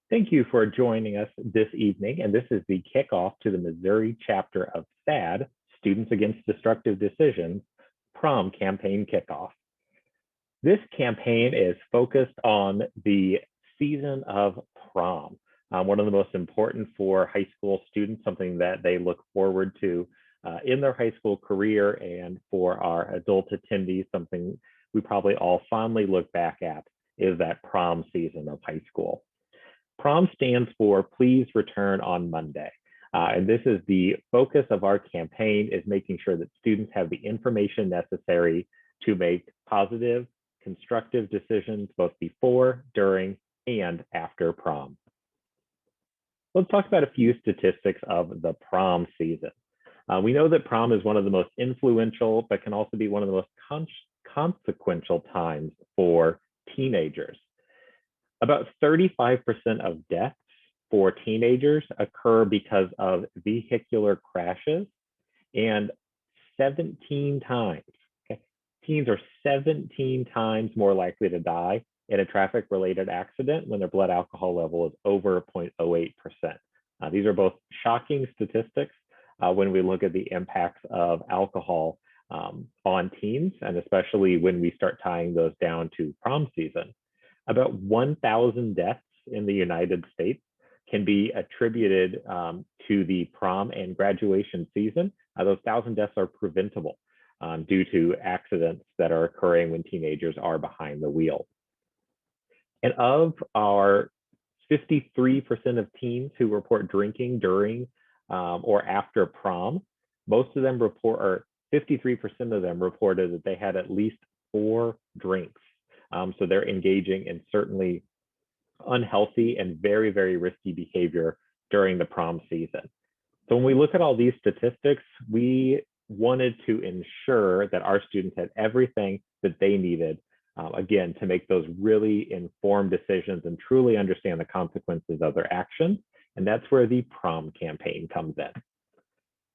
Thank you for joining us this evening, and this is the kickoff to the Missouri chapter of SAD, Students Against Destructive Decisions, PROM Campaign Kickoff. This campaign is focused on the season of prom, one of the most important for high school students, something that they look forward to in their high school career, and for our adult attendees, something we probably all fondly look back at is that prom season of high school. PROM stands for Please Return on Monday. And this is the focus of our campaign, is making sure that students have the information necessary to make positive, constructive decisions both before, during, and after prom. Let's talk about a few statistics of the prom season. We know that prom is one of the most influential, but can also be one of the most consequential times for teenagers. About 35% of deaths for teenagers occur because of vehicular crashes, and 17 times, teens are 17 times more likely to die in a traffic-related accident when their blood alcohol level is over 0.08%. These are both shocking statistics when we look at the impacts of alcohol on teens, and especially when we start tying those down to prom season. About 1,000 deaths in the United States can be attributed to the prom and graduation season. Those 1,000 deaths are preventable due to accidents that are occurring when teenagers are behind the wheel. And of our 53% of teens who report drinking during or after prom, most of them report, or 53% of them reported that they had at least 4 drinks. So they're engaging in certainly unhealthy and very, very risky behavior during the prom season. So when we look at all these statistics, we wanted to ensure that our students had everything that they needed, again, to make those really informed decisions and truly understand the consequences of their actions. And that's where the PROM campaign comes in.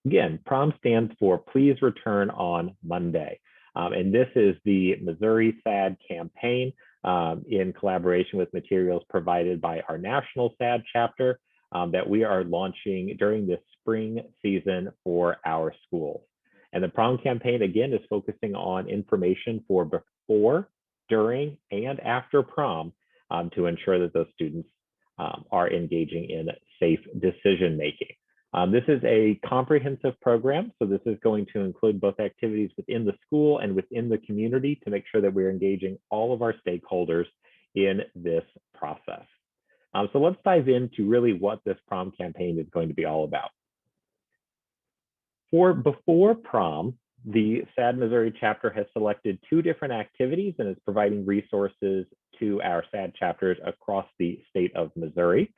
Again, PROM stands for Please Return on Monday. And this is the Missouri SAD campaign in collaboration with materials provided by our national SAD chapter that we are launching during this spring season for our schools. And the PROM campaign, again, is focusing on information for before, during, and after prom to ensure that those students are engaging in safe decision-making. This is a comprehensive program, so this is going to include both activities within the school and within the community to make sure that we're engaging all of our stakeholders in this process. So let's dive into really what this PROM campaign is going to be all about. For before prom, the SAD Missouri chapter has selected 2 different activities and is providing resources to our SAD chapters across the state of Missouri.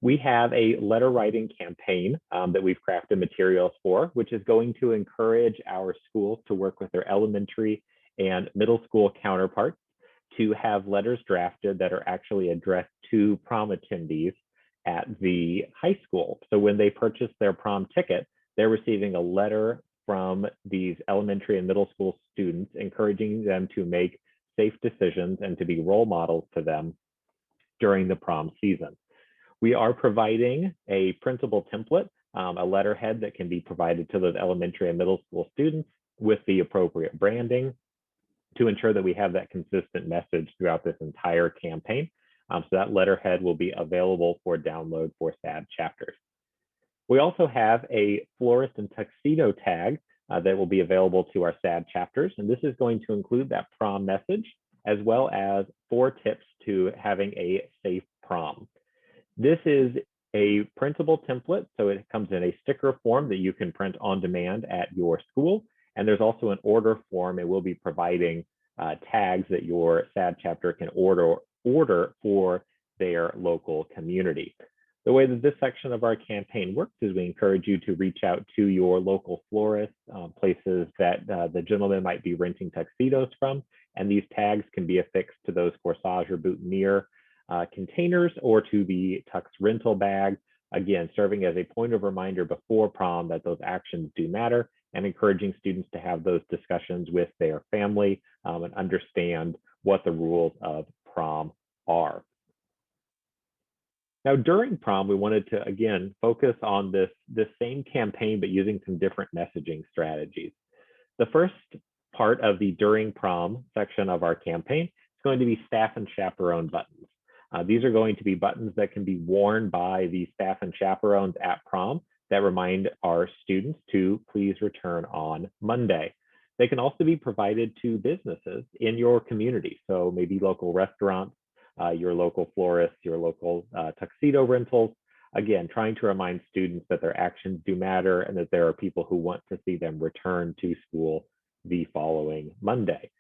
We have a letter writing campaign that we've crafted materials for, which is going to encourage our schools to work with their elementary and middle school counterparts to have letters drafted that are actually addressed to prom attendees at the high school. So when they purchase their prom ticket, they're receiving a letter from these elementary and middle school students encouraging them to make safe decisions and to be role models to them during the prom season. We are providing a printable template, a letterhead that can be provided to those elementary and middle school students with the appropriate branding to ensure that we have that consistent message throughout this entire campaign. So that letterhead will be available for download for SAD chapters. We also have a florist and tuxedo tag that will be available to our SAD chapters. And this is going to include that prom message, as well as 4 tips to having a safe prom. This is a printable template, so it comes in a sticker form that you can print on demand at your school. And there's also an order form, and we'll be providing tags that your SAD chapter can order for their local community. The way that this section of our campaign works is we encourage you to reach out to your local florists, places that the gentleman might be renting tuxedos from, and these tags can be affixed to those corsage or boutonniere containers or to the tux rental bag, again, serving as a point of reminder before prom that those actions do matter, and encouraging students to have those discussions with their family and understand what the rules of prom are. Now, during prom, we wanted to, again, focus on this same campaign, but using some different messaging strategies. The first part of the during prom section of our campaign is going to be staff and chaperone buttons. These are going to be buttons that can be worn by the staff and chaperones at prom that remind our students to please return on Monday. They can also be provided to businesses in your community. So maybe local restaurants, your local florists, your local tuxedo rentals. Again, trying to remind students that their actions do matter and that there are people who want to see them return to school the following Monday.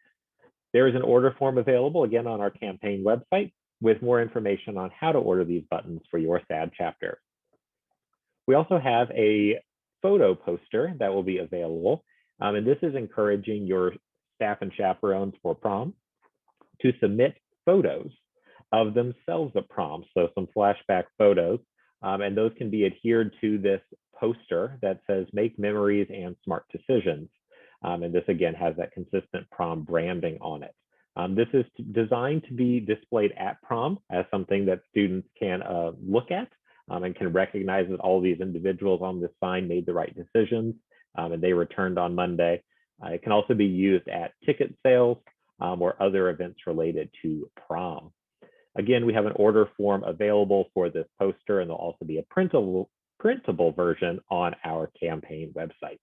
There is an order form available, again, on our campaign website with more information on how to order these buttons for your SAD chapter. We also have a photo poster that will be available, and this is encouraging your staff and chaperones for prom to submit photos of themselves at prom, so some flashback photos, and those can be adhered to this poster that says make memories and smart decisions. And this again has that consistent prom branding on it. This is designed to be displayed at prom as something that students can look at and can recognize that all these individuals on this sign made the right decisions and they returned on Monday. It can also be used at ticket sales or other events related to prom. Again, we have an order form available for this poster, and there'll also be a printable version on our campaign website.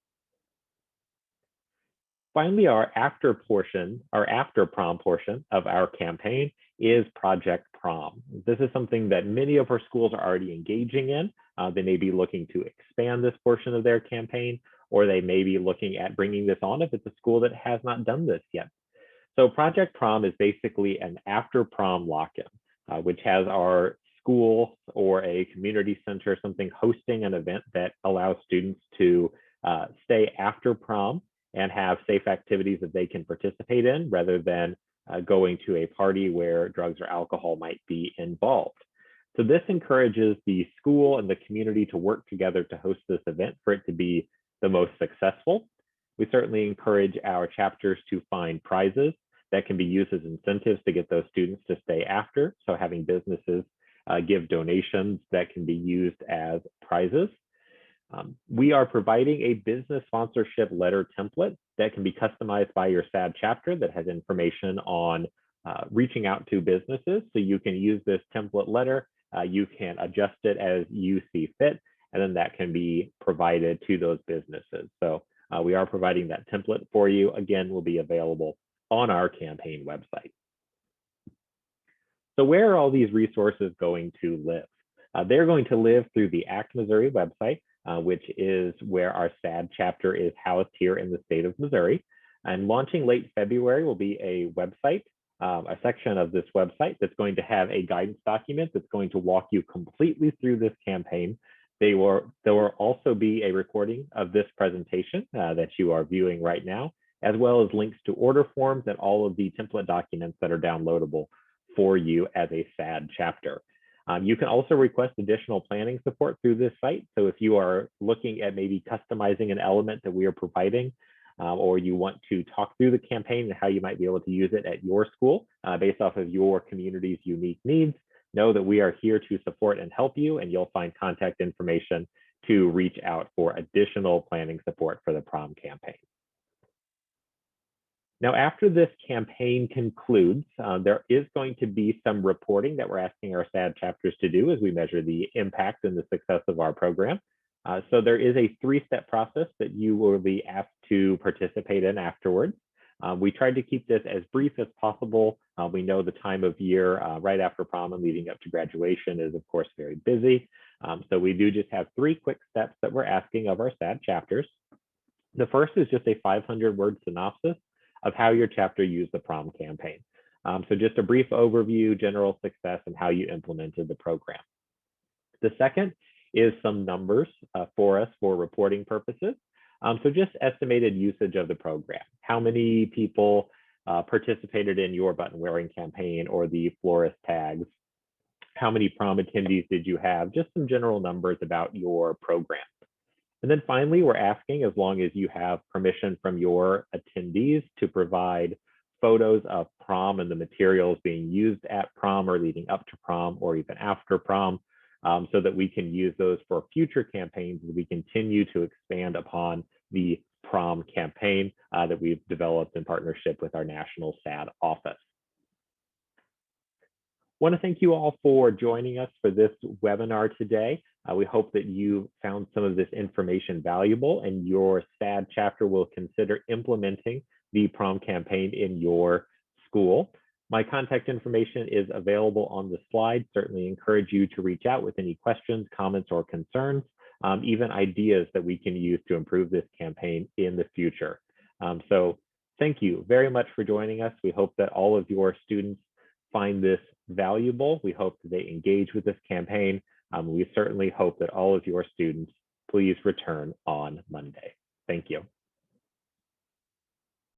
Finally, our after prom portion of our campaign is Project Prom. This is something that many of our schools are already engaging in. They may be looking to expand this portion of their campaign, or they may be looking at bringing this on if it's a school that has not done this yet. So Project Prom is basically an after prom lock-in, which has our school or a community center, something hosting an event that allows students to stay after prom and have safe activities that they can participate in rather than going to a party where drugs or alcohol might be involved. So this encourages the school and the community to work together to host this event for it to be the most successful. We certainly encourage our chapters to find prizes that can be used as incentives to get those students to stay after. So having businesses give donations that can be used as prizes. We are providing a business sponsorship letter template that can be customized by your SAD chapter that has information on reaching out to businesses. So you can use this template letter, you can adjust it as you see fit, and then that can be provided to those businesses. So we are providing that template for you. Again, will be available on our campaign website. So where are all these resources going to live? They're going to live through the ACT Missouri website, which is where our SAD chapter is housed here in the state of Missouri. And launching late February will be a website, a section of this website that's going to have a guidance document that's going to walk you completely through this campaign. There will also be a recording of this presentation that you are viewing right now, as well as links to order forms and all of the template documents that are downloadable for you as a SAD chapter. You can also request additional planning support through this site. So if you are looking at maybe customizing an element that we are providing, or you want to talk through the campaign and how you might be able to use it at your school based off of your community's unique needs, know that we are here to support and help you, and you'll find contact information to reach out for additional planning support for the prom campaign. Now, after this campaign concludes, there is going to be some reporting that we're asking our SAD chapters to do as we measure the impact and the success of our program. So there is a 3-step process that you will be asked to participate in afterwards. We tried to keep this as brief as possible. We know the time of year right after prom and leading up to graduation is, of course, very busy. So we do just have 3 quick steps that we're asking of our SAD chapters. The first is just a 500-word synopsis of how your chapter used the prom campaign. So just a brief overview, general success, and how you implemented the program. The second is some numbers for us for reporting purposes. So just estimated usage of the program. How many people participated in your button wearing campaign or the florist tags? How many prom attendees did you have? Just some general numbers about your program. And then finally, we're asking, as long as you have permission from your attendees, to provide photos of prom and the materials being used at prom or leading up to prom or even after prom. so that we can use those for future campaigns as we continue to expand upon the PROM campaign that we've developed in partnership with our National SAD office. I want to thank you all for joining us for this webinar today. We hope that you found some of this information valuable and your SAD chapter will consider implementing the PROM campaign in your school. My contact information is available on the slide. Certainly encourage you to reach out with any questions, comments, or concerns, even ideas that we can use to improve this campaign in the future. So thank you very much for joining us. We hope that all of your students find this valuable. We hope that they engage with this campaign. We certainly hope that all of your students please return on Monday. Thank you.